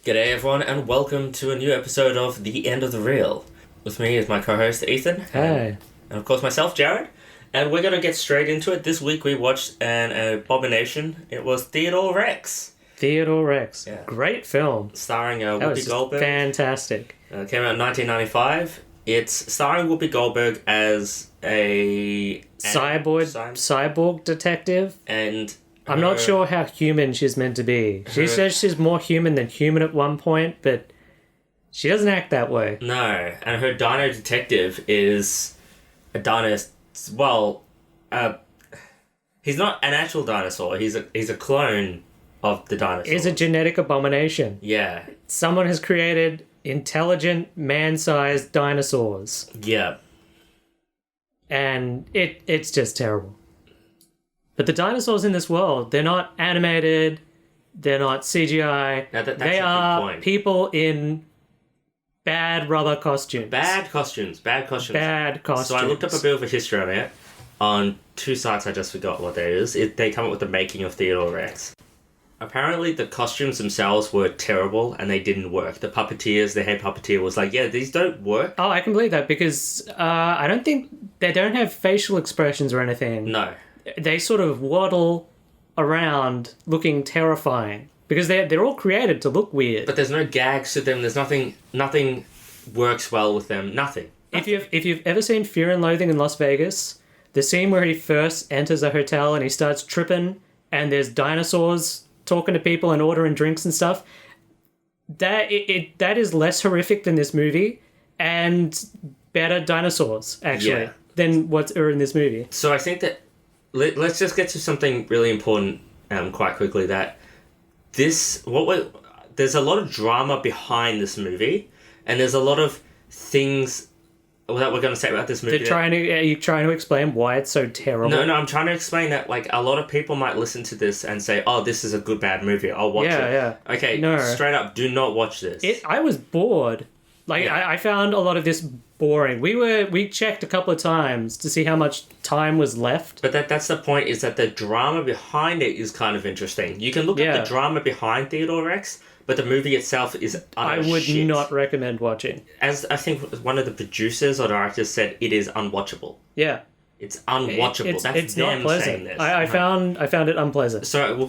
G'day everyone and welcome to a new episode of The End of the Reel. With me is my co-host Ethan. Hey. And of course myself, Jared. And we're going to get straight into it. This week we watched an abomination. It was Theodore Rex. Theodore Rex. Yeah. Great film. Starring That was Whoopi just Goldberg. fantastic. Came out in 1995. It's starring Whoopi Goldberg as a... Cyborg detective. And... I'm not sure how human she's meant to be. She says she's more human than human at one point, but she doesn't act that way. No, and her dino detective is a dino... Well, he's not an actual dinosaur. He's a clone of the dinosaur. It's a genetic abomination. Yeah. Someone has created intelligent, man-sized dinosaurs. Yeah. And it's just terrible. But the dinosaurs in this world, they're not animated, they're not CGI. Now that's they a are good point. people in bad rubber costumes. Bad costumes. Bad costumes. So I looked up a bit of a history on it. On two sites, I just forgot what that is. They come up with the making of Theodore Rex. Apparently, the costumes themselves were terrible and they didn't work. The puppeteers, the head puppeteer was like, yeah, these don't work. Oh, I can believe that because I don't think they don't have facial expressions or anything. No. They sort of waddle around looking terrifying because they're all created to look weird. But there's no gags to them. There's nothing works well with them. Nothing. If you've ever seen Fear and Loathing in Las Vegas, the scene where he first enters a hotel and he starts tripping and there's dinosaurs talking to people and ordering drinks and stuff, that is less horrific than this movie and better dinosaurs actually than what's in this movie. So I think that let's just get to something really important quite quickly, that there's a lot of drama behind this movie, and there's a lot of things that we're going to say about this movie. Are you trying to explain why it's so terrible? No, I'm trying to explain that, like, a lot of people might listen to this and say, oh, this is a good bad movie, I'll watch it. Yeah. Okay, no. Straight up, do not watch this. I was bored. I found a lot of this boring. We checked a couple of times to see how much time was left. But that's the point, is that the drama behind it is kind of interesting. You can look at the drama behind Theodore Rex, but the movie itself is utter I would shit. not recommend watching. As I think one of the producers or directors said, it is unwatchable. Yeah. It's unwatchable. It's them not pleasant. saying this. I found it unpleasant. So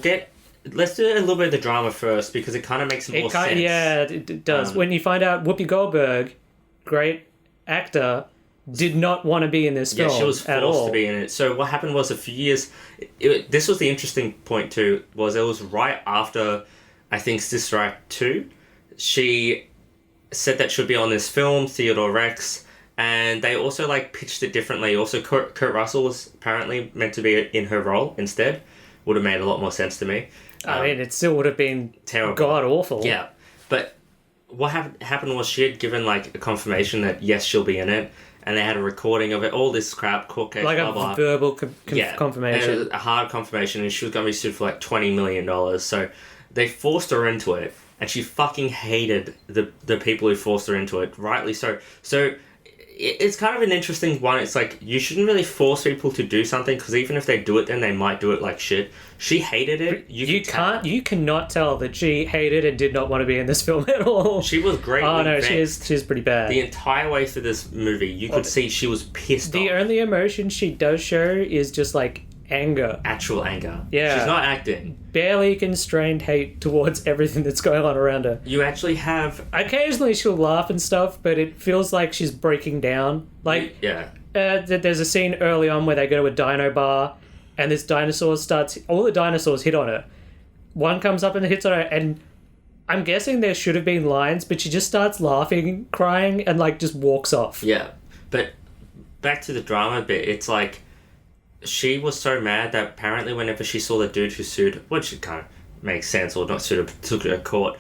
let's do a little bit of the drama first, because it kind of makes more sense. Yeah, it does. When you find out Whoopi Goldberg, great actor, did not want to be in this film she was forced to be in it. So what happened was, a few years... this was the interesting point too, was it was right after, I think, Sister Act 2. She said that should be on this film, Theodore Rex, and they also pitched it differently. Also, Kurt Russell was apparently meant to be in her role instead. Would have made a lot more sense to me. I mean, it still would have been terrible, god awful. Yeah, but what happened was she had given a confirmation that yes, she'll be in it, and they had a recording of it. All this crap, court case, like blah, a blah. verbal confirmation, and a hard confirmation, and she was going to be sued for $20 million. So they forced her into it, and she fucking hated the people who forced her into it. Rightly so. So it's kind of an interesting one. It's like, you shouldn't really force people to do something, because even if they do it, then they might do it like shit. She hated it. You cannot tell that she hated and did not want to be in this film at all. She was great. Oh no, she's pretty bad. The entire way through this movie, you could see she was pissed off. The only emotion she does show is just anger. Actual anger. Yeah. She's not acting. Barely constrained hate towards everything that's going on around her. You actually have... Occasionally she'll laugh and stuff, but it feels like she's breaking down. Yeah. There's a scene early on where they go to a dino bar, and this dinosaur starts... All the dinosaurs hit on her. One comes up and hits on her, and I'm guessing there should have been lines, but she just starts laughing, crying, and just walks off. Yeah. But back to the drama bit, it's she was so mad that apparently whenever she saw the dude who sued, which it kind of makes sense, or not sued, took her to court,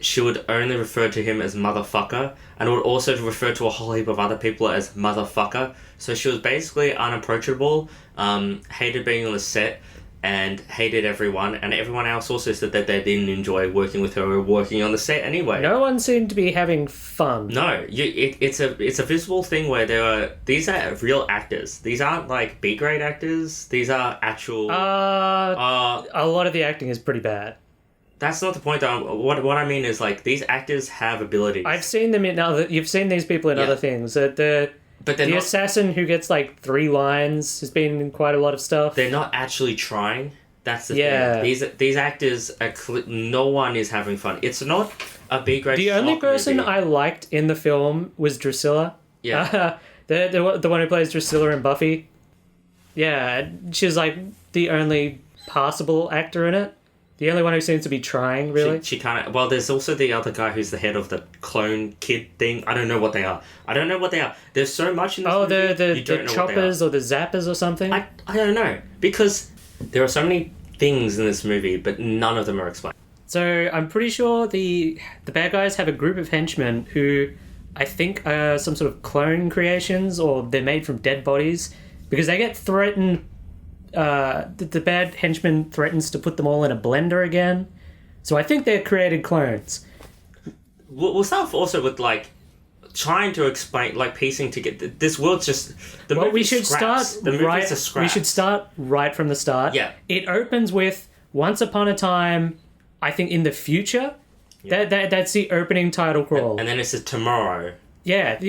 she would only refer to him as motherfucker, and would also refer to a whole heap of other people as motherfucker. So she was basically unapproachable, hated being on the set, and hated everyone, and everyone else also said that they didn't enjoy working with her or working on the set anyway. No one seemed to be having fun. No, it's a visible thing where these are real actors. These aren't B-grade actors. These are actual... a lot of the acting is pretty bad. That's not the point, though. What I mean is, like, these actors have abilities. I've seen them in other... You've seen these people in other things. But the assassin who gets, like, 3 lines has been in quite a lot of stuff. They're not actually trying. That's the thing. These actors are... no one is having fun. It's not a big, great The only person movie. I liked in the film was Drusilla. Yeah. The one who plays Drusilla in Buffy. Yeah, she's, like, the only passable actor in it. The only one who seems to be trying, really. She kind of... Well, there's also the other guy who's the head of the clone kid thing. I don't know what they are. There's so much in this movie. The choppers or the zappers or something? I don't know. Because there are so many things in this movie, but none of them are explained. So I'm pretty sure the bad guys have a group of henchmen who I think are some sort of clone creations, or they're made from dead bodies, because they get threatened... the bad henchman threatens to put them all in a blender again. So I think they're created clones. We'll start off also with, like, trying to explain, like, piecing together. This world's just... We should start right from the start. Yeah. It opens with Once Upon a Time, I think, in the future. Yeah. That's the opening title crawl. And then it says tomorrow. Yeah,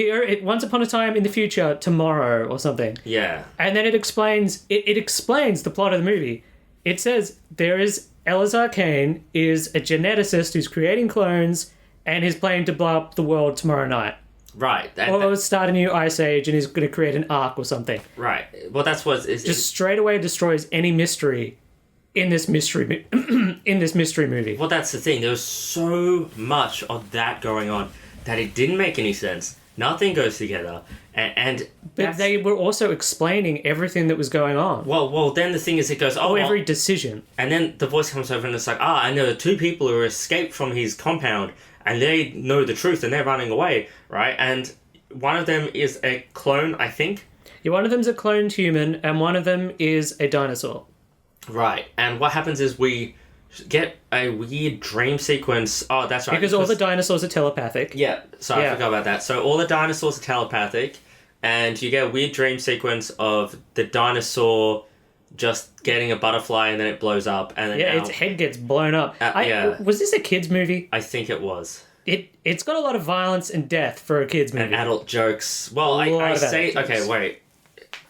Once Upon a Time in the future, tomorrow, or something. Yeah. And then it explains the plot of the movie. It says Elazar Kane is a geneticist who's creating clones and is planning to blow up the world tomorrow night. Right. Or start a new ice age, and he's going to create an ark or something. Right. Well, that's what... Just straight away destroys any mystery in this mystery movie. Well, that's the thing. There was so much of that going on that it didn't make any sense. Nothing goes together. But they were also explaining everything that was going on. Well, then the thing is, it goes, every decision. And then the voice comes over and it's like, and there are 2 people who escaped from his compound, and they know the truth, and they're running away, right? And one of them is a clone, I think. Yeah, one of them's a cloned human, and one of them is a dinosaur. Right. And what happens is we get a weird dream sequence. Oh, that's right. Because all the dinosaurs are telepathic. Yeah, so I forgot about that. So all the dinosaurs are telepathic, and you get a weird dream sequence of the dinosaur just getting a butterfly, and then it blows up, and then its head gets blown up. Was this a kids' movie? I think it was. It's got a lot of violence and death for a kids' movie. And adult jokes. Well, I say... Okay, wait.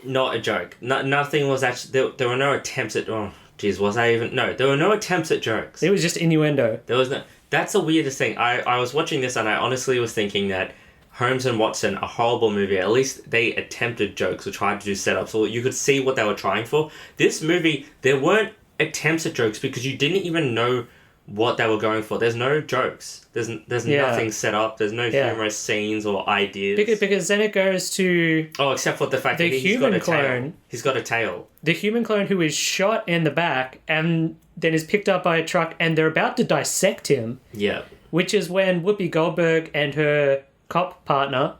Not a joke. Nothing was actually... There were no attempts at... Oh, geez, was I even... No, there were no attempts at jokes. It was just innuendo. There was no... That's the weirdest thing. I was watching this and I honestly was thinking that Holmes and Watson, a horrible movie, at least they attempted jokes or tried to do setups, so you could see what they were trying for. This movie, there weren't attempts at jokes because you didn't even know what they were going for. There's no jokes. There's nothing set up. There's no humorous scenes or ideas. Because then it goes to... Oh, except for the fact that he's got a tail. He's got a tail. The human clone who is shot in the back and then is picked up by a truck, and they're about to dissect him. Yeah. Which is when Whoopi Goldberg and her cop partner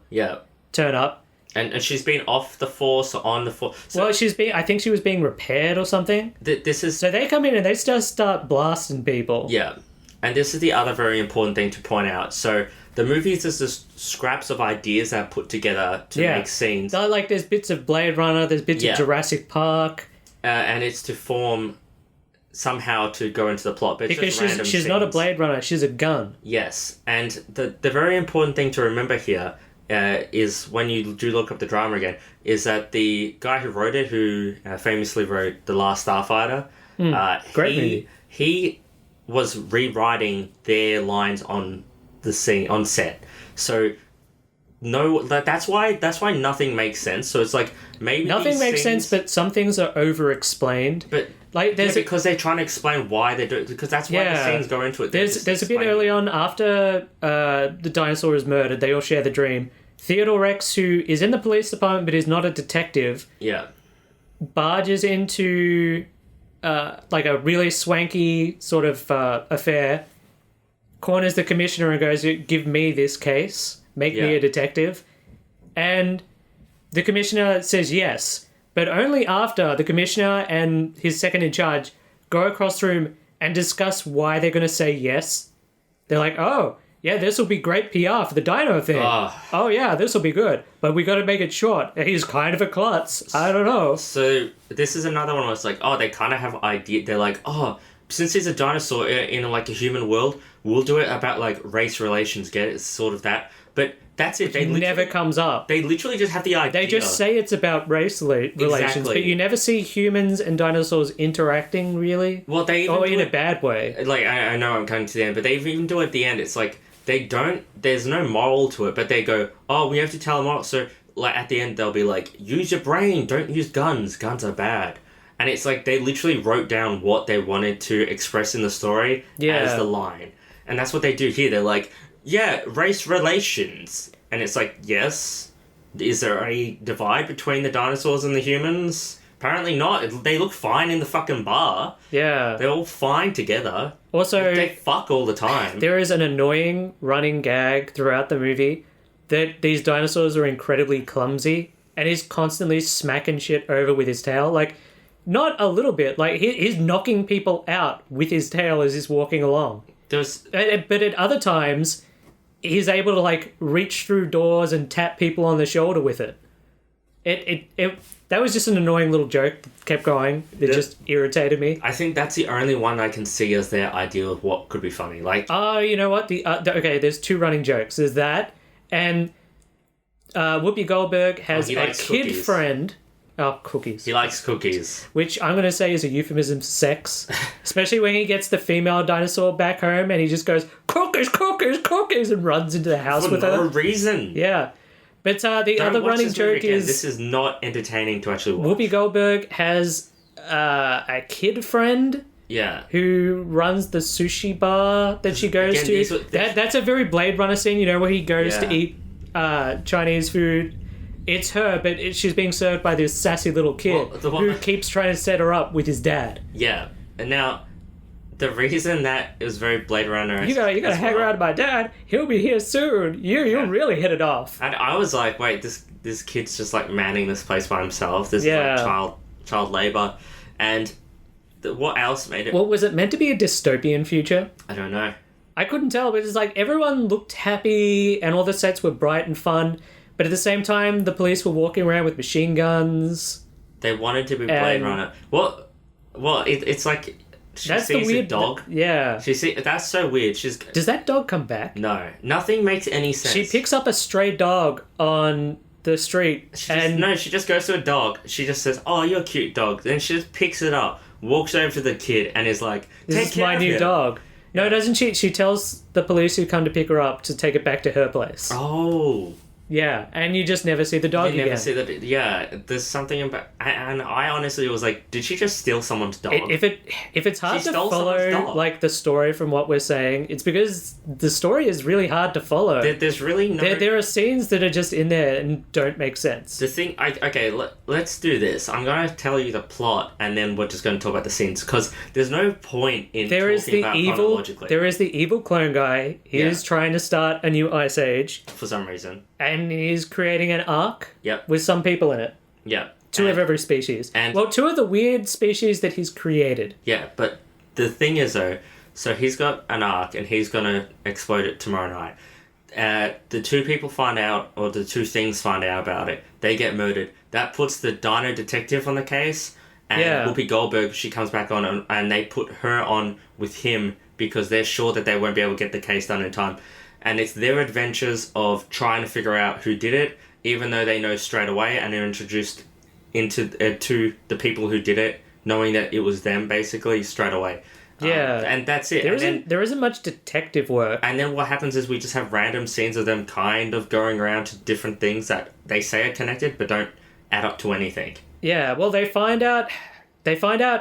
turn up. And she's been off the force, on the force. So, well, I think she was being repaired or something. So they come in and they just start blasting people. Yeah. And this is the other very important thing to point out. So the movies is just scraps of ideas that are put together to make scenes. Like there's bits of Blade Runner, there's bits of Jurassic Park. And it's to form somehow to go into the plot. But because she's not a Blade Runner, she's a gun. Yes. And the very important thing to remember here is when you do look up the drama again, is that the guy who wrote it, who famously wrote The Last Starfighter, great movie. He was rewriting their lines on the scene, on set. So that's why nothing makes sense. So it's like maybe nothing makes sense, but some things are over explained. But like because they're trying to explain why they do it, because that's why the scenes go into it. There's a bit early on after the dinosaur is murdered, they all share the dream. Theodore Rex, who is in the police department but is not a detective, barges into like a really swanky sort of affair, corners the commissioner and goes, "Give me this case, make me a detective," and the commissioner says yes, but only after the commissioner and his second in charge go across the room and discuss why they're going to say yes. They're like, "Oh, yeah, this will be great PR for the dino thing. Oh, yeah, this will be good. But we got to make it short. He's kind of a klutz. I don't know." So this is another one where it's like, they kind of have idea. They're like, since he's a dinosaur in like a human world, we'll do it about like race relations. Get it? It's sort of that, but that's it. It never comes up. They literally just have the idea. They just say it's about race relations, but you never see humans and dinosaurs interacting really. Well, they even in a bad way. Like I know I'm coming to the end, but they even do it at the end. It's like they don't. There's no moral to it, but they go, "Oh, we have to tell a moral." So like at the end, they'll be like, "Use your brain. Don't use guns. Guns are bad." And it's like they literally wrote down what they wanted to express in the story as the line. And that's what they do here. They're like, yeah, race relations. And it's like, yes. Is there any divide between the dinosaurs and the humans? Apparently not. They look fine in the fucking bar. Yeah. They're all fine together. Also, they fuck all the time. There is an annoying running gag throughout the movie that these dinosaurs are incredibly clumsy and he's constantly smacking shit over with his tail. Like, not a little bit. Like, he's knocking people out with his tail as he's walking along. But at other times, he's able to, like, reach through doors and tap people on the shoulder with it. That was just an annoying little joke that kept going. It just irritated me. I think that's the only one I can see as their idea of what could be funny. Like, oh, you know what? Okay, there's two running jokes. There's that, and Whoopi Goldberg has a kid cookies. Friend. Oh, cookies. He likes cookies. Which I'm going to say is a euphemism for sex. Especially when he gets the female dinosaur back home and he just goes, cookies, cookies, cookies, and runs into the house with her. For no reason. Yeah. But the other running joke is... This is not entertaining to actually watch. Whoopi Goldberg has a kid friend... Yeah. Who runs the sushi bar that she goes to. That's a very Blade Runner scene, you know, where he goes to eat Chinese food. It's her, but she's being served by this sassy little kid who keeps trying to set her up with his dad. Yeah. And now, the reason that it was very Blade Runner... You gotta hang around with my dad. He'll be here soon. You'll really hit it off. And I was like, wait, this kid's just like manning this place by himself. This like child labour. And what else made it... Well, was it meant to be a dystopian future? I don't know. I couldn't tell, but it's like everyone looked happy and all the sets were bright and fun. But at the same time, the police were walking around with machine guns. They wanted to be Blade Runner. Well, it's like she sees a dog. Yeah. That's so weird. Does that dog come back? No. Nothing makes any sense. She picks up a stray dog on the street. She just goes to a dog. She just says, oh, you're a cute dog. Then she just picks it up, walks over to the kid, and is like, this is my new dog. No, doesn't she? She tells the police who come to pick her up to take it back to her place. Oh. Yeah, and you just never see the dog again. You never see that. Yeah, there's something about... And I honestly was like, did she just steal someone's dog? If it's hard to follow, like, the story from what we're saying, it's because the story is really hard to follow. There's really no... There are scenes that are just in there and don't make sense. The thing... Okay, let's do this. I'm going to tell you the plot, and then we're just going to talk about the scenes, because there's no point in talking about chronologically. There is the evil clone guy. He is trying to start a new ice age. For some reason. And he's creating an ark with some people in it. Yeah. Two of every species. Two of the weird species that he's created. Yeah, but the thing is, though, so he's got an ark and he's going to explode it tomorrow night. The two people find out, or the two things find out about it. They get murdered. That puts the dino detective on the case. And Whoopi Goldberg, she comes back on and they put her on with him because they're sure that they won't be able to get the case done in time. And it's their adventures of trying to figure out who did it, even though they know straight away, and they're introduced into to the people who did it, knowing that it was them, basically, straight away. Yeah. And that's it. There isn't much detective work. And then what happens is we just have random scenes of them kind of going around to different things that they say are connected, but don't add up to anything. Yeah, well, they find out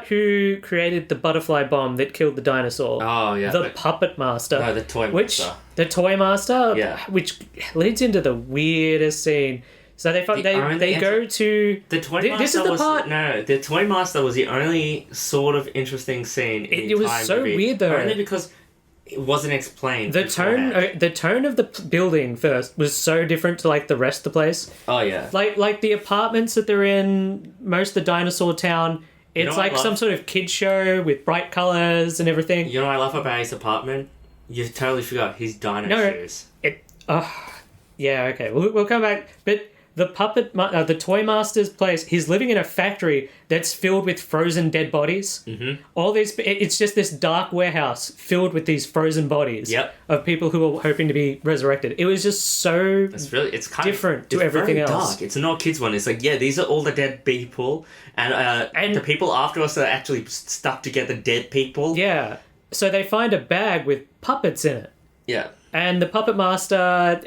who created the butterfly bomb that killed the dinosaur. Oh, yeah. The puppet master. No, the toy master. The toy master? Yeah. Which leads into the weirdest scene. So they go to... The toy master this is the part... No, the toy master was the only sort of interesting scene in the entire movie. It was so weird, though. Only because it wasn't explained. The tone of the building first was so different to, like, the rest of the place. Oh, yeah. Like the apartments that they're in, most of the dinosaur town... It's like some sort of kid show with bright colours and everything. You know what I love about his apartment? You totally forgot his dino shoes. Yeah, okay. We'll come back. But the toy master's place, he's living in a factory that's filled with frozen dead bodies. Mm-hmm. It's just this dark warehouse filled with these frozen bodies of people who are hoping to be resurrected. It was just so it's kind different of, to everything else. Dark. It's not a kids one. It's like, yeah, these are all the dead people, and the people after us are actually stuck together dead people. Yeah. So they find a bag with puppets in it. Yeah. And the puppet master,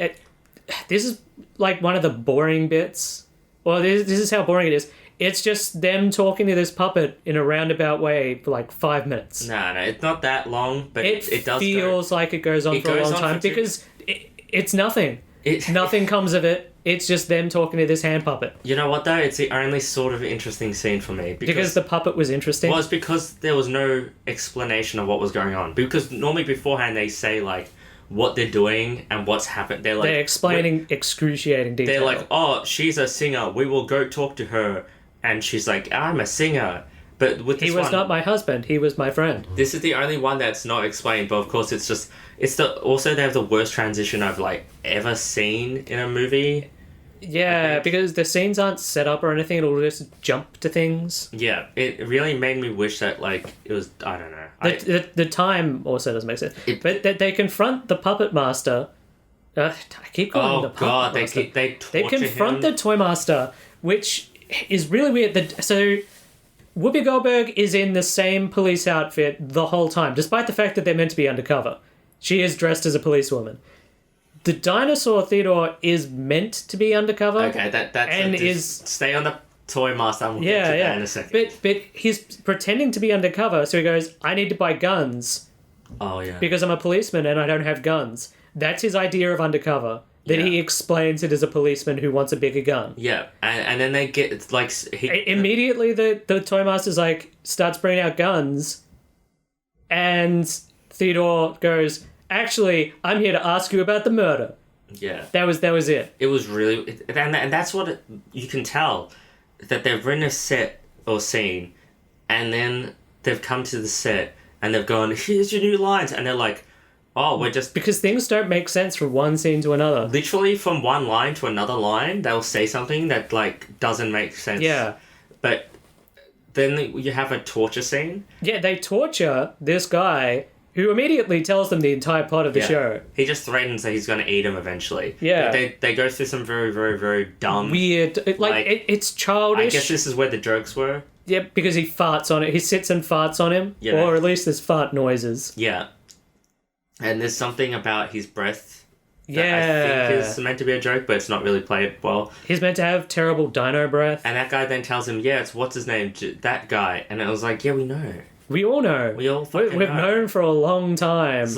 this is like one of the boring bits. Well, this is how boring it is. It's just them talking to this puppet in a roundabout way for like 5 minutes. No, it's not that long, but it does feels like it goes on for a long time because it's nothing. Nothing comes of it. It's just them talking to this hand puppet. You know what, though? It's the only sort of interesting scene for me. Because the puppet was interesting? Well, it's because there was no explanation of what was going on. Because normally beforehand they say, like, what they're doing and what's happened. They're explaining excruciating detail. They're like, oh, she's a singer. We will go talk to her. And she's like, I'm a singer. But with this he was not my husband. He was my friend. This is the only one that's not explained. But of course, also they have the worst transition I've like ever seen in a movie. Yeah, because the scenes aren't set up or anything. It'll just jump to things. Yeah, it really made me wish that like it was. I don't know. The time also doesn't make sense. But they confront the puppet master. I keep calling him the puppet master. They confront the toy master, which is really weird. So Whoopi Goldberg is in the same police outfit the whole time, despite the fact that they're meant to be undercover. She is dressed as a policewoman. The dinosaur Theodore is meant to be undercover. Okay, stay on the toy master. And we'll get to that in a second. But he's pretending to be undercover, so he goes, I need to buy guns. Oh yeah. Because I'm a policeman and I don't have guns. That's his idea of undercover. Then he explains it as a policeman who wants a bigger gun. Yeah, and then they get like immediately the toy master's like starts bringing out guns, and Theodore goes, actually, I'm here to ask you about the murder. Yeah. That was it. It was really... And that's what you can tell. That they've written a set or scene, and then they've come to the set, and they've gone, here's your new lines. And they're like, oh, we're just... Because things don't make sense from one scene to another. Literally from one line to another line, they'll say something that, like, doesn't make sense. Yeah. But then you have a torture scene. Yeah, they torture this guy... who immediately tells them the entire plot of the show. He just threatens that he's going to eat him eventually. Yeah. They go through some very, very, very dumb... weird... It's childish. I guess this is where the jokes were. Yeah, because he farts on it. He sits and farts on him. Yeah. Or at least there's fart noises. Yeah. And there's something about his breath that I think is meant to be a joke, but it's not really played well. He's meant to have terrible dino breath. And that guy then tells him, yeah, it's what's his name? That guy. And I was like, yeah, we know. We all know. We've known for a long time what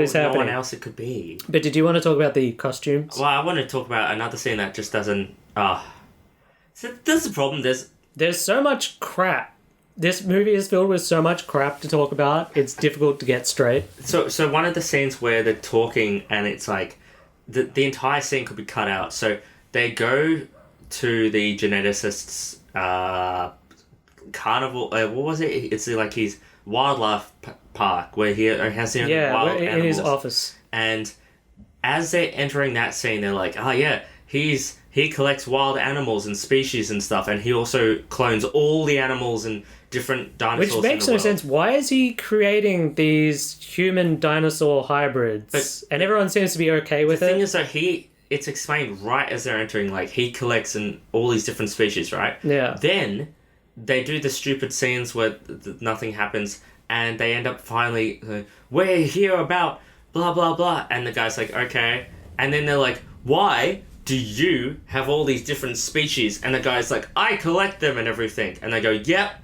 is happening. No one else it could be. But did you want to talk about the costumes? Well, I want to talk about another scene that just doesn't... So there's the problem. There's so much crap. This movie is filled with so much crap to talk about. It's difficult to get straight. So one of the scenes where they're talking and it's like... The entire scene could be cut out. So they go to the geneticist's... carnival, what was it? It's like his wildlife park where he has wild animals. In his office. And as they're entering that scene, they're like, oh yeah, he collects wild animals and species and stuff, and he also clones all the animals and different dinosaurs. Which makes no sense. Why is he creating these human dinosaur hybrids? And everyone seems to be okay with it. The thing is that it's explained right as they're entering, like he collects all these different species, right? Yeah. Then they do the stupid scenes where nothing happens, and they end up finally, we're here about blah, blah, blah. And the guy's like, okay. And then they're like, why do you have all these different species? And the guy's like, I collect them and everything. And they go, yep.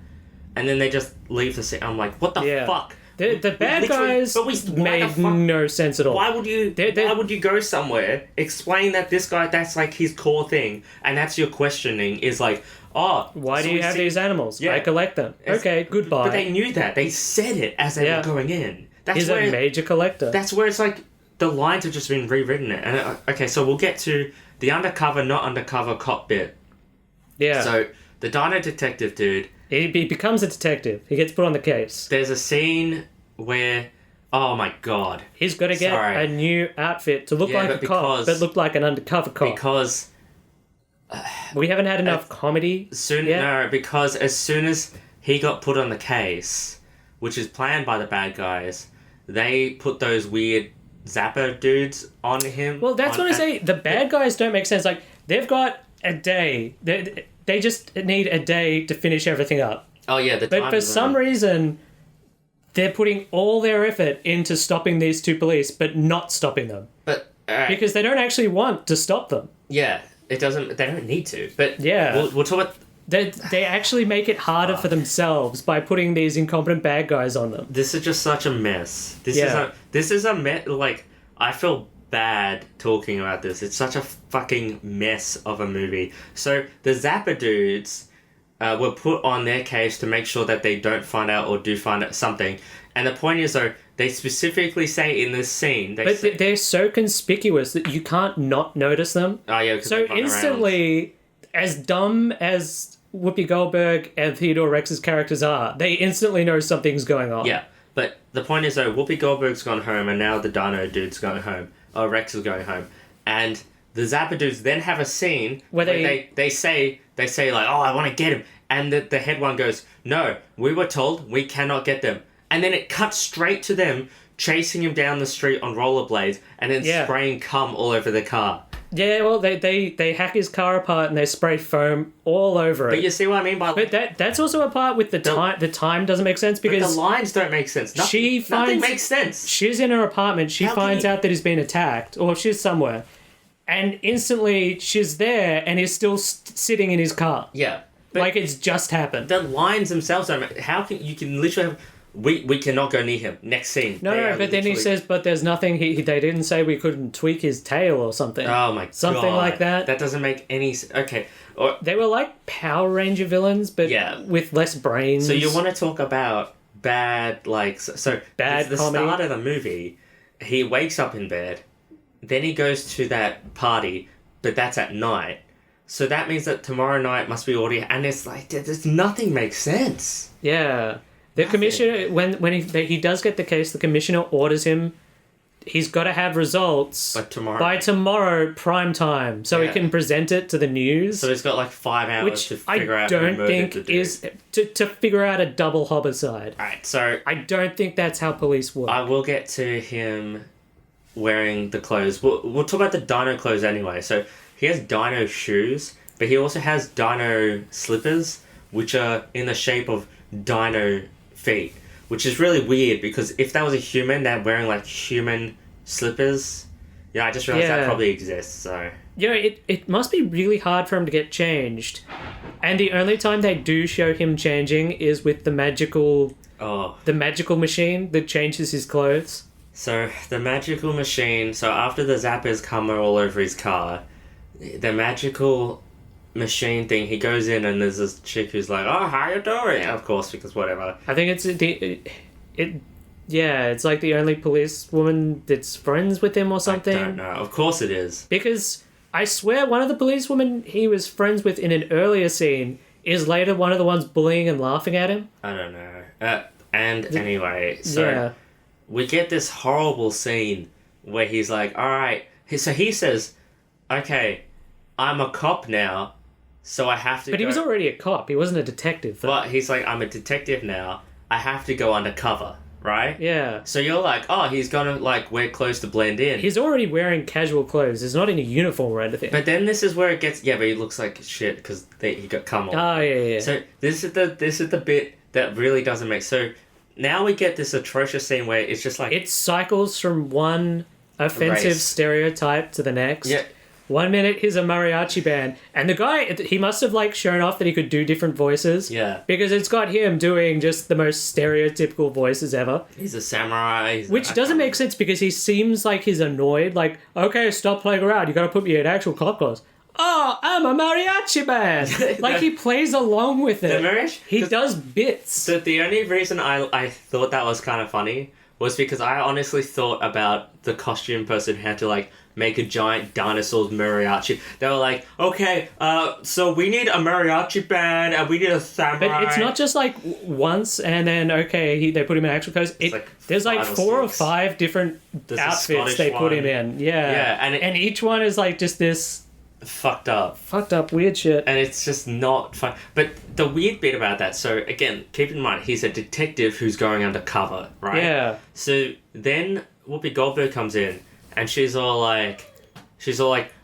And then they just leave the scene. I'm like, what the fuck? The bad guys made no sense at all. Why would you go somewhere, explain that this guy, that's like his core thing, and that's your questioning, is like, why do you have these animals? Yeah. I collect them. Okay, goodbye. But they knew that. They said it as they were going in. He's a major collector. That's where it's like, the lines have just been rewritten. And okay, so we'll get to the undercover, not undercover cop bit. Yeah. So, the dino detective dude... He becomes a detective. He gets put on the case. There's a scene where... Oh my god. He's got to get a new outfit to look like a cop, but look like an undercover cop. Because... We haven't had enough comedy yet. No, because as soon as he got put on the case, which is planned by the bad guys, they put those weird Zapper dudes on him. Well, that's what I say. The bad guys don't make sense. Like, they've got a day. They just need a day to finish everything up. Oh, yeah. But for some reason, they're putting all their effort into stopping these two police, but not stopping them. But because they don't actually want to stop them. Yeah, it doesn't. They don't need to. But yeah, we'll talk about. They actually make it harder for themselves by putting these incompetent bad guys on them. This is just such a mess. This is a mess. Like, I feel bad talking about this. It's such a fucking mess of a movie. So the Zapper dudes were put on their case to make sure that they don't find out or do find out something. And the point is, though, they specifically say in this scene... they're so conspicuous that you can't not notice them. Oh, yeah, so instantly, as dumb as Whoopi Goldberg and Theodore Rex's characters are, they instantly know something's going on. Yeah, but the point is, though, Whoopi Goldberg's gone home, and now the Dino dude's going home. Or Rex is going home. And the Zapper dudes then have a scene where they say, like, oh, I want to get him. And the head one goes, no, we were told we cannot get them. And then it cuts straight to them chasing him down the street on rollerblades and then spraying cum all over the car. Yeah, well, they hack his car apart and they spray foam all over it. But you see what I mean by... But that's also a part with the time. The time doesn't make sense because... But the lines don't make sense. Nothing makes sense. She's in her apartment. She finds out that he's been attacked, or she's somewhere. And instantly she's there and he's still sitting in his car. Yeah. Like it's just happened. The lines themselves don't make... How can... You can literally have... We cannot go near him. Next scene. No, but then he says, but there's nothing... They didn't say we couldn't tweak his tail or something. Oh my god. Something like that. That doesn't make any... Okay. They were like Power Ranger villains, but with less brains. So you want to talk about bad, like... So bad the comedy. Start of the movie, he wakes up in bed, then he goes to that party, but that's at night. So that means that tomorrow night must be already... And it's like, there's nothing makes sense. Yeah. The commissioner, when he does get the case, the commissioner orders him, he's got to have results by tomorrow prime time, so he can present it to the news. So he's got like 5 hours to figure out who murdered the dude. Is to figure out a double homicide. Alright, so... I don't think that's how police work. I will get to him wearing the clothes. We'll talk about the dino clothes anyway. So he has dino shoes, but he also has dino slippers, which are in the shape of dino feet, which is really weird because if that was a human, they're wearing like human slippers. Yeah, I just realized that probably exists. So it must be really hard for him to get changed, and the only time they do show him changing is with the magical machine that changes his clothes. So the magical machine. So after the zappers come all over his car, the magical machine thing, he goes in and there's this chick who's like, oh, how you doing? Of course, because whatever. I think it's it's like the only police woman that's friends with him or something. I don't know. Of course it is. Because I swear one of the police women he was friends with in an earlier scene is later one of the ones bullying and laughing at him. I don't know. Anyway, so we get this horrible scene where he's like, alright, so he says, okay, I'm a cop now, so I have to But he was already a cop. He wasn't a detective. But he's like, I'm a detective now. I have to go undercover, right? Yeah. So you're like, oh, he's gonna like wear clothes to blend in. He's already wearing casual clothes. He's not in a uniform or anything. But then this is where it gets... Yeah, but he looks like shit because he got cum on. Oh, yeah. So this is the bit that really doesn't make... So now we get this atrocious scene where it's just like... It cycles from one offensive stereotype to the next. Yeah. 1 minute he's a mariachi band, and the guy, he must have like shown off that he could do different voices. Yeah. Because it's got him doing just the most stereotypical voices ever. He's a samurai. Which doesn't make sense because he seems like he's annoyed. Like, okay, stop playing around. You got to put me in actual cop clothes. Oh, I'm a mariachi band. Like he plays along with it. The mariachi? He does bits. So the only reason I thought that was kind of funny was because I honestly thought about the costume person who had to like make a giant dinosaur's mariachi. They were like, okay, so we need a mariachi band and we need a samurai. But it's not just like once and then, okay, they put him in actual clothes. There's like 4 or 5 different outfits they put him in. Yeah. Yeah. And each one is like just this fucked up. Fucked up, weird shit. And it's just not fun. But the weird bit about that, so again, keep in mind, he's a detective who's going undercover, right? Yeah. So then Whoopi Goldberg comes in, and she's all like,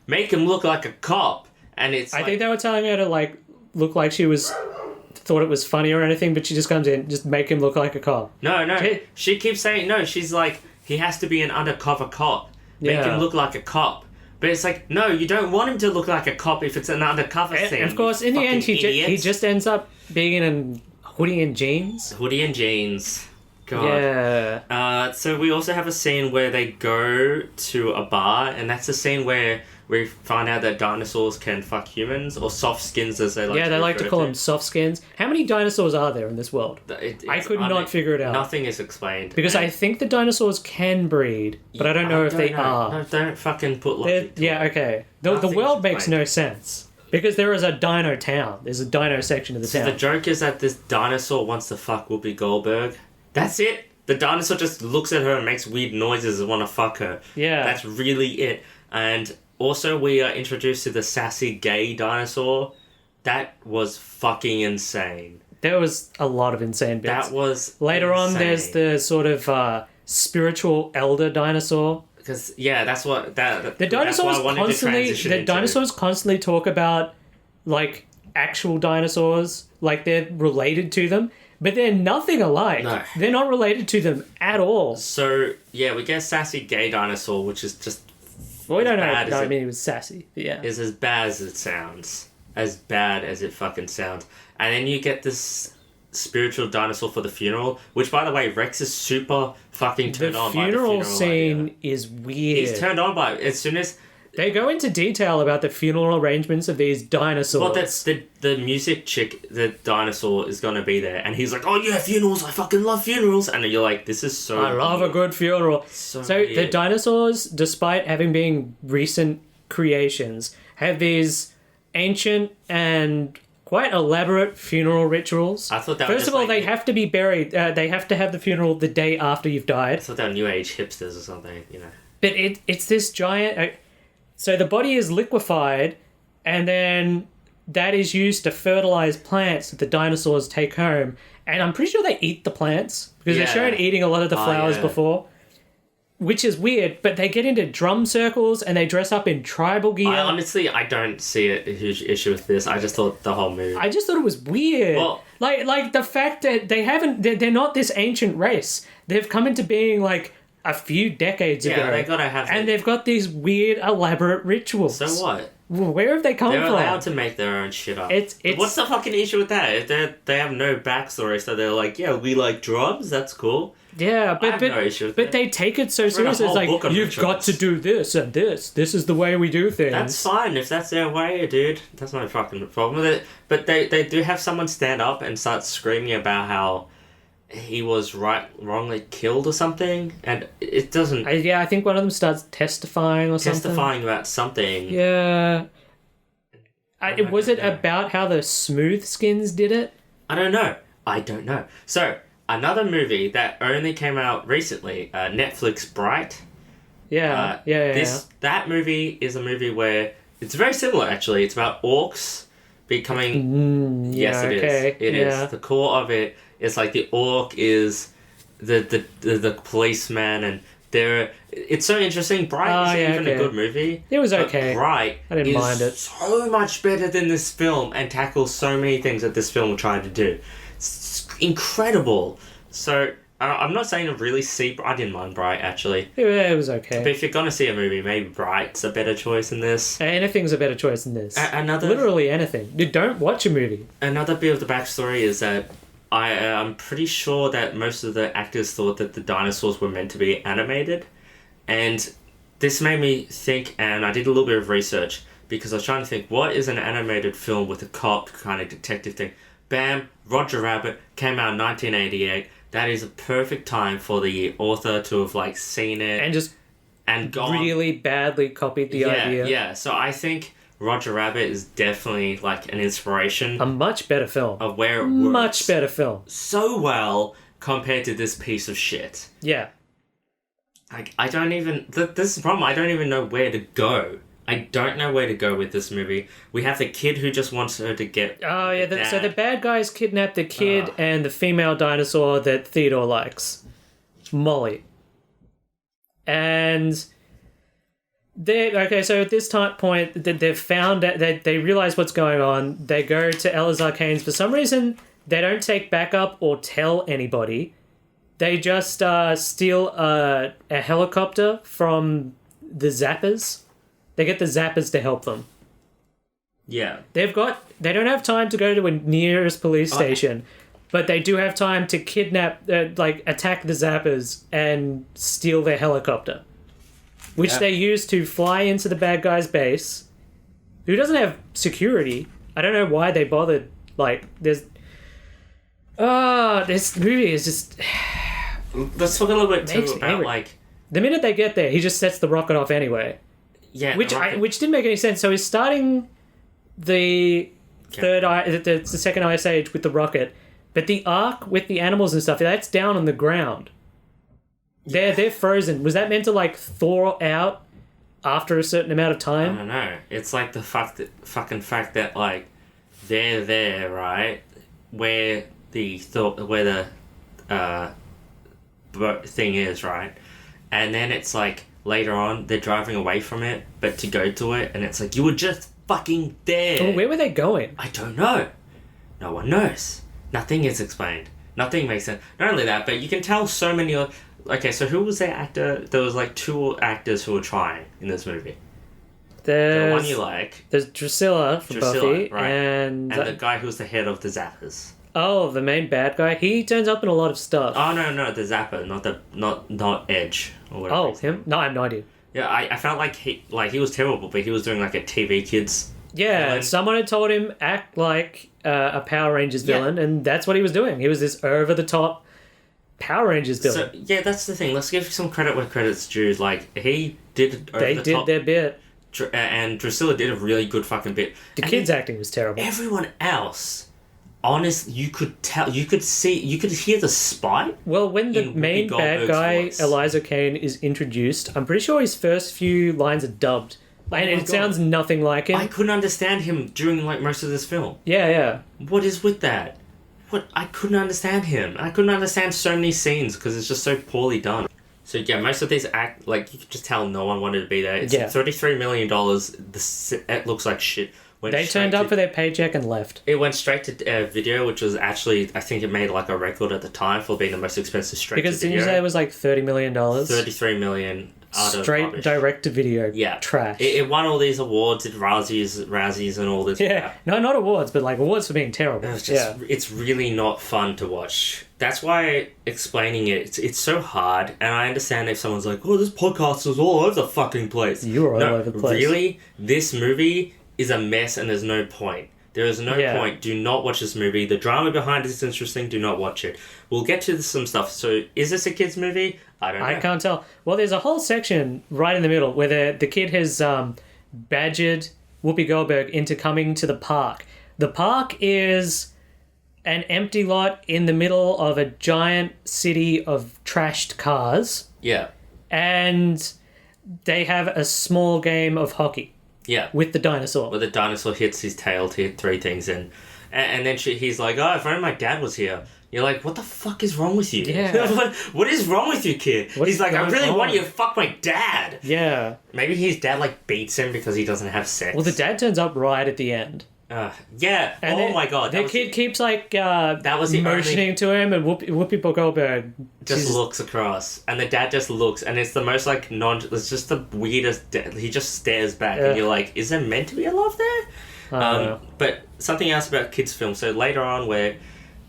make him look like a cop. And it's I think they were telling her to, like, look like she thought it was funny or anything, but she just comes in, just make him look like a cop. No. She keeps saying, no, she's like, he has to be an undercover cop. Make him look like a cop. But it's like, no, you don't want him to look like a cop if it's an undercover thing. And of course, in the end, he just ends up being in a hoodie and jeans. Hoodie and jeans. God. Yeah. So we also have a scene where they go to a bar, and that's a scene where we find out that dinosaurs can fuck humans, or soft skins as they like to Yeah, they like to call them soft skins. How many dinosaurs are there in this world? I could not figure it out. Nothing is explained. Because I think the dinosaurs can breed, but I don't know if they are. No, don't fucking put logic to it. Okay. The world makes no sense. Because there is a dino town. There's a dino section of the town. The joke is that this dinosaur wants to fuck Whoopi Goldberg. That's it. The dinosaur just looks at her and makes weird noises and want to fuck her. Yeah. That's really it. And also we are introduced to the sassy gay dinosaur. That was fucking insane. There was a lot of insane bits. That was Later insane. on, there's the sort of spiritual elder dinosaur. Because, yeah, that's what... The dinosaurs constantly talk about, like, actual dinosaurs, like they're related to them, but they're nothing alike. No. They're not related to them at all. So, yeah, we get sassy gay dinosaur, which is just... Well, we don't know. I mean, it was sassy, but yeah. Is as bad as it sounds. As bad as it fucking sounds. And then you get this spiritual dinosaur for the funeral, which, by the way, Rex is super fucking turned on by the funeral scene is weird. He's turned on by it. As soon as... They go into detail about the funeral arrangements of these dinosaurs. Well, that's the music chick, the dinosaur, is going to be there. And he's like, oh, yeah, funerals. I fucking love funerals. And you're like, this is so I love a good funeral. So the dinosaurs, despite having been recent creations, have these ancient and quite elaborate funeral rituals. I thought that First of all, they have to be buried. They have to have the funeral the day after you've died. I thought they were New Age hipsters or something, you know. But it's this giant... So the body is liquefied, and then that is used to fertilize plants that the dinosaurs take home. And I'm pretty sure they eat the plants, because they're shown eating a lot of the flowers before. Which is weird, but they get into drum circles and they dress up in tribal gear. I don't see a huge issue with this. I just thought the whole movie... I just thought it was weird. Well, like the fact that they're not this ancient race. They've come into being like a few decades ago. Yeah, they gotta have... And they've got these weird, elaborate rituals. So what? Where have they come from? They're allowed to make their own shit up. What's the fucking issue with that? If they have no backstory, so they're like, yeah, we like drums, that's cool. Yeah, but I have no issue with but they take it so seriously. It's like, you've got to do this and this. This is the way we do things. That's fine if that's their way, dude. That's no fucking problem with it. But they do have someone stand up and start screaming about how he was wrongly killed or something, and it doesn't... I think one of them starts testifying or something. Testifying about something. Yeah. Was it about how the smooth skins did it? I don't know. So... Another movie that only came out recently, Netflix Bright. Yeah. That movie is a movie where it's very similar, actually. It's about orcs becoming. Yes, it is. It is. The core of it is like the orc is the policeman, and it's so interesting. Bright isn't even a good movie. It was okay. Bright I didn't mind it. So much better than this film and tackles so many things that this film tried to do. It's incredible. So I'm not saying to really see... I didn't mind Bright, actually. It was okay. But if you're going to see a movie, maybe Bright's a better choice than this. Anything's a better choice than this. Literally anything. Don't watch a movie. Another bit of the backstory is that I'm pretty sure that most of the actors thought that the dinosaurs were meant to be animated. And this made me think, and I did a little bit of research, because I was trying to think, what is an animated film with a cop kind of detective thing? Bam, Roger Rabbit came out in 1988. That is a perfect time for the author to have seen it and gone really badly copied the idea. Yeah. So I think Roger Rabbit is definitely an inspiration. A much better film. Of where it works. Much better film. So well compared to this piece of shit. Yeah. I don't even... This is the problem. I don't even know where to go. I don't know where to go with this movie. We have the kid who just wants her to get... Oh, yeah. So the bad guys kidnap the kid and the female dinosaur that Theodore likes. Molly. And... so at this point, they've found that they realize what's going on. They go to Ella's Arcanes. For some reason, they don't take backup or tell anybody. They just steal a helicopter from the Zappers. They get the Zappers to help them. Yeah. They don't have time to go to a nearest police station, but they do have time to kidnap, attack the Zappers and steal their helicopter. Which they use to fly into the bad guy's base, who doesn't have security. I don't know why they bothered. This movie is just... Let's talk a little bit too about, the minute they get there, he just sets the rocket off anyway. Yeah. Which didn't make any sense. So he's starting the the second Ice Age with the rocket, but the Ark with the animals and stuff, that's down on the ground. They're frozen. Was that meant to thaw out after a certain amount of time? I don't know. It's like the fucking fact that they're there, right, where the thing is, right, and then it's later on they're driving away from it, but to go to it, and it's you were just fucking there. Well, where were they going? I don't know. No one knows. Nothing is explained. Nothing makes sense. Not only that, but you can tell so many. Okay, so who was the actor? There was 2 actors who were trying in this movie. The one you like. There's Drusilla from Buffy, right. and the guy who's the head of the Zappers. Oh, the main bad guy. He turns up in a lot of stuff. Oh no, the Zapper, not Edge or whatever. Oh, him? No, I have no idea. Yeah, I felt like he was terrible, but he was doing a TV Kids. Yeah, villain. Someone had told him act like a Power Rangers villain, and that's what he was doing. He was this over the top Power Rangers villain. So yeah, that's the thing. Let's give some credit where credit's due. He did. They did their bit, and Drusilla did a really good fucking bit. The kids' acting was terrible. Everyone else, honest, you could tell, you could hear the spite. Well, when the main bad guy voice. Eliza Kane is introduced, I'm pretty sure his first few lines are dubbed. And it sounds nothing like him. I couldn't understand him during most of this film. Yeah. What is with that? I couldn't understand him. I couldn't understand so many scenes because it's just so poorly done. So yeah, most of these you could just tell no one wanted to be there. It's $33 million. It looks like shit. They turned up for their paycheck and left. It went straight to video, which was actually, I think it made a record at the time for being the most expensive straight to video. Because didn't you say it was $30 million? $33 million. Straight direct to video. Yeah. Trash. It won all these awards, it Razzies and all this. Yeah. No, not awards, but awards for being terrible. It's really not fun to watch. That's why explaining it's so hard, and I understand if someone's like, oh, this podcast is all over the fucking place. You're all over the place. Really? This movie is a mess and there's no point. There is no point. Do not watch this movie. The drama behind it is interesting. Do not watch it. We'll get to some stuff. So, is this a kid's movie? I don't know. I can't tell. Well, there's a whole section right in the middle where the kid has badgered Whoopi Goldberg into coming to the park. The park is an empty lot in the middle of a giant city of trashed cars. Yeah. And they have a small game of hockey. Yeah. With the dinosaur. Where the dinosaur hits his tail to hit 3 things in. And then he's like, oh, if only my dad was here. You're like, what the fuck is wrong with you? Yeah. What is wrong with you, kid? He's like, I really want you to fuck my dad. Yeah. Maybe his dad, beats him because he doesn't have sex. Well, the dad turns up right at the end. Yeah. And my God. The kid keeps, that was the motioning to him, and Whoopi Goldberg just looks across. And the dad just looks, and it's the most, it's just the weirdest... He just stares back, and you're like, is there meant to be a love there? But something else about kids' films. So later on where...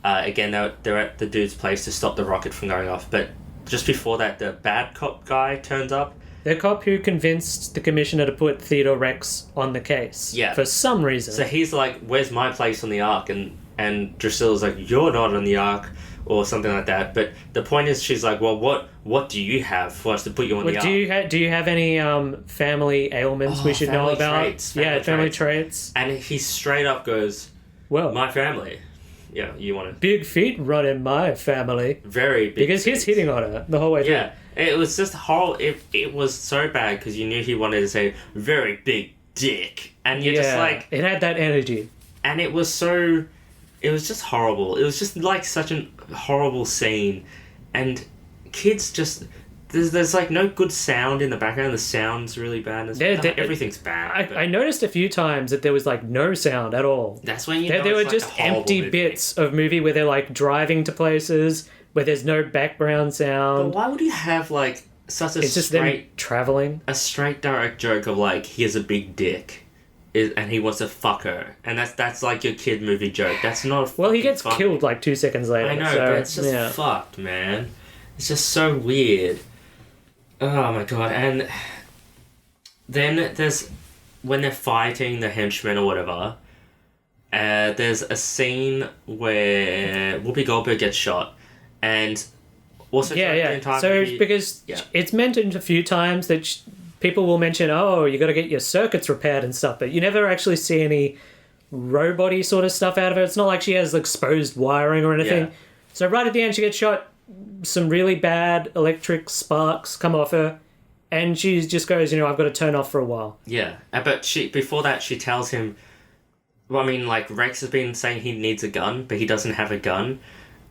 again, they're at the dude's place to stop the rocket from going off. But just before that, the bad cop guy turns up. The cop who convinced the commissioner to put Theodore Rex on the case. Yeah. For some reason. So he's like, where's my place on the Ark? And Drusilla's like, you're not on the Ark. Or something like that. But the point is, she's like, well, what do you have for us to put you on the Ark? Do you have any family ailments we should know about? Family traits. And he straight up goes, well, my family. Yeah, you want to... Big feet run in my family. Very big Because he's hitting on her the whole way through. Yeah, it was just horrible. It was so bad because you knew he wanted to say, very big dick. And you're just like... it had that energy. And it was so... It was just horrible. It was just like such a horrible scene. And kids just... There's like no good sound in the background. The sound's really bad. Everything's bad. I noticed a few times that there was like no sound at all. That's when you know there were it's just like a empty movie. bits of movie where they're like driving to places where there's no background sound. But why would you have like such a It's just them traveling. A straight direct joke of like, he has a big dick, and he wants to fuck her, and that's like your kid movie joke. That's not. Well, he gets funny. killed like 2 seconds later. I know, so, but it's just fucked, man. It's just so weird. Oh my god! And then there's when they're fighting the henchmen or whatever. There's a scene where Whoopi Goldberg gets shot, and also the entire movie, because it's mentioned a few times that people will mention, oh, you got to get your circuits repaired and stuff, but you never actually see any robot-y sort of stuff out of it. It's not like she has exposed wiring or anything. Yeah. So right at the end, she gets shot. Some really bad electric sparks come off her, and she just goes, I've got to turn off for a while. Yeah, but before that, she tells him. Well, I mean, like, Rex has been saying he needs a gun, but he doesn't have a gun.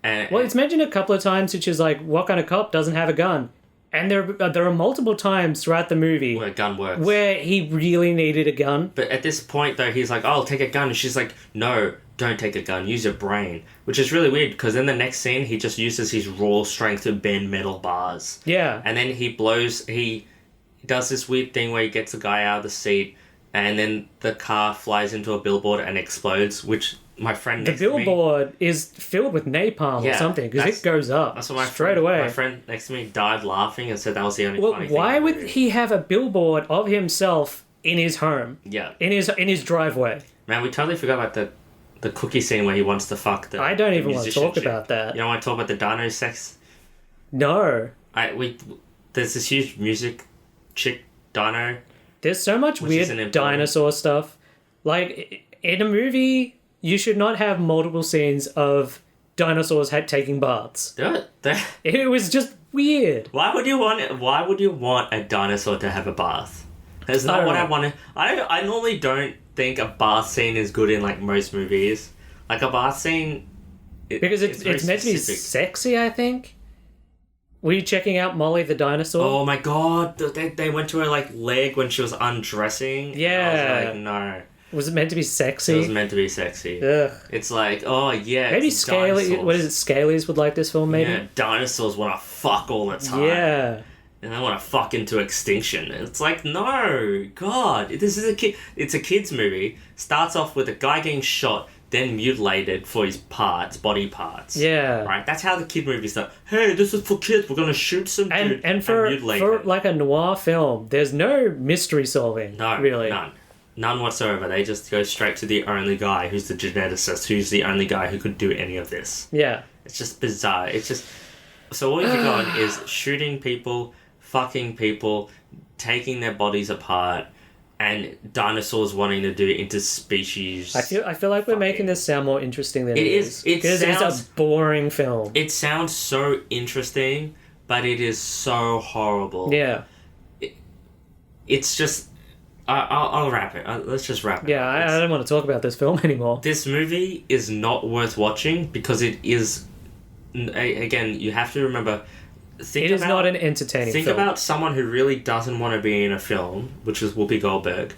Well, it's mentioned a couple of times, which is like, what kind of cop doesn't have a gun? And there are multiple times throughout the movie where a gun works, where he really needed a gun. But at this point, though, he's like, "Oh, I'll take a gun," and she's like, "No, don't take a gun. Use your brain," which is really weird because in the next scene, he just uses his raw strength to bend metal bars. Yeah, and then he does this weird thing where he gets a guy out of the seat, and then the car flies into a billboard and explodes, which. My friend next to me... The billboard is filled with napalm or something, because it goes up that's what straight away. My friend next to me died laughing and said that was the only funny thing. Why would he have a billboard of himself in his home? Yeah. In his driveway? Man, we totally forgot about the cookie scene where he wants to fuck the I don't even want to talk about that. You don't want to talk about the dino sex? No. There's this huge music chick dino. There's so much weird dinosaur stuff. Like, in a movie... You should not have multiple scenes of dinosaurs taking baths. It was just weird. Why would you want a dinosaur to have a bath? That's not what I want to... I normally don't think a bath scene is good in like most movies. Like a bath scene... Because it's meant to be sexy, I think. Were you checking out Molly the dinosaur? Oh my god. They went to her like leg when she was undressing. Yeah. And I was like, no. Was it meant to be sexy? It was meant to be sexy. Ugh. It's like, oh yeah. Maybe Scalies would like this film, maybe? Yeah, dinosaurs want to fuck all the time. Yeah. And they want to fuck into extinction. It's like, no, God, this is it's a kid's movie. Starts off with a guy getting shot, then mutilated for his body parts. Yeah. Right? That's how the kid movies start. Hey, this is for kids. We're going to shoot some dude and for like a noir film, there's no mystery solving. No, really. None whatsoever. They just go straight to the only guy who's the geneticist, who's the only guy who could do any of this. Yeah. It's just bizarre. It's just... So all you've got is shooting people, fucking people, taking their bodies apart, and dinosaurs wanting to do interspecies. I feel like we're making this sound more interesting than it is. Because it's a boring film. It sounds so interesting, but it is so horrible. Yeah. It's just... I'll wrap it. Let's just wrap it. Yeah, I don't want to talk about this film anymore. This movie is not worth watching because it is... Again, you have to remember... It is not an entertaining film. Think about someone who really doesn't want to be in a film, which is Whoopi Goldberg,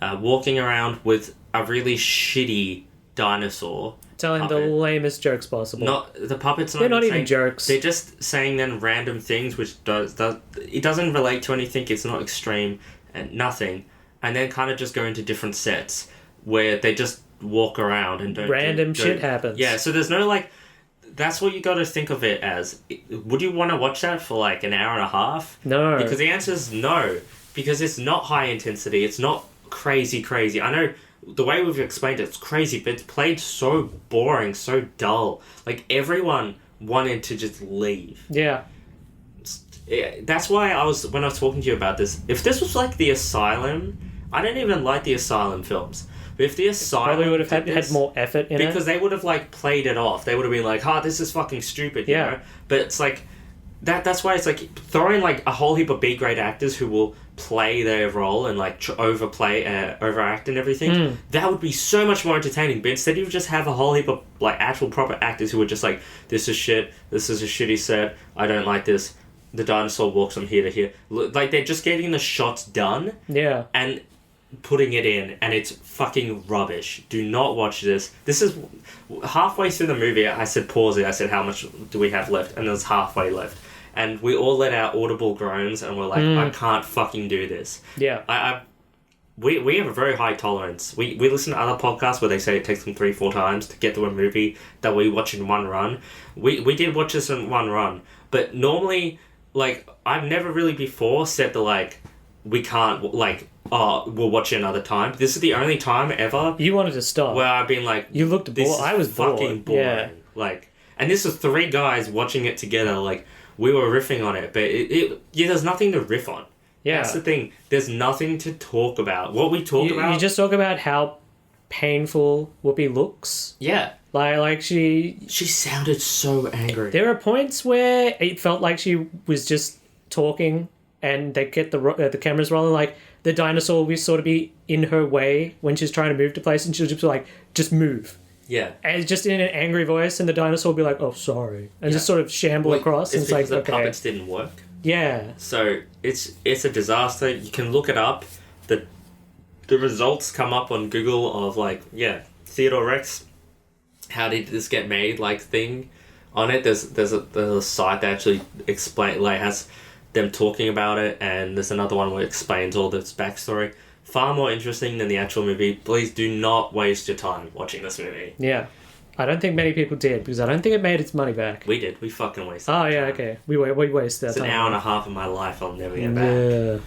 walking around with a really shitty dinosaur. Telling the lamest jokes possible. The puppets they're not even jokes. They're just saying then random things, which it doesn't relate to anything. It's not extreme and nothing. And then kind of just go into different sets where they just walk around and don't... Random shit happens. Yeah, so there's no, like... That's what you got to think of it as. Would you want to watch that for, like, an hour and a half? No. Because the answer is no. Because it's not high intensity. It's not crazy. I know the way we've explained it's crazy, but it's played so boring, so dull. Like, everyone wanted to just leave. Yeah. That's why when I was talking to you about this, if this was like The Asylum... I don't even like the Asylum films. But if the asylum probably would have had more effort in it. Because they would have, like, played it off. They would have been like, this is fucking stupid, you know? But it's like, that's why it's like, throwing, like, a whole heap of B-grade actors who will play their role and, like, overact and everything, that would be so much more entertaining. But instead you just have a whole heap of, like, actual proper actors who are just like, this is shit, this is a shitty set, I don't like this, the dinosaur walks from here to here. Like, they're just getting the shots done. Yeah. And putting it in, and it's fucking rubbish. Do not watch this. This is halfway through the movie. I said pause it. I said, how much do we have left? And there's halfway left, and we all let out audible groans, and we're like, I can't fucking do this. Yeah. We have a very high tolerance. We listen to other podcasts where they say it takes them 3-4 times to get to a movie that we watch in one run. We did watch this in one run, but normally, like, I've never really before said to, like, we can't, like, we'll watch it another time. This is the only time ever you wanted to stop where I've been like, you looked bored. I was fucking boring. Yeah. Like, and this was 3 guys watching it together. Like, we were riffing on it, but there's nothing to riff on. Yeah, that's the thing. There's nothing to talk about. What we talk about, you just talk about how painful Whoopi looks. Yeah. Like she sounded so angry. There are points where it felt like she was just talking, and they get the cameras rolling. Like, the dinosaur will sort of be in her way when she's trying to move to place, and she'll just be like, just move. Yeah. And just in an angry voice, and the dinosaur will be like, oh, sorry. And just sort of shamble across. And it's like, the puppets didn't work. Yeah. So it's a disaster. You can look it up. The results come up on Google of, like, Theodore Rex, how did this get made, like, thing on it. There's a site that actually has them talking about it, and there's another one where it explains all this backstory. Far more interesting than the actual movie. Please do not waste your time watching this movie. Yeah. I don't think many people did, because I don't think it made its money back. We did. We fucking wasted it. Oh, yeah, okay. We wasted that time. It's an hour and a half of my life I'll never get back.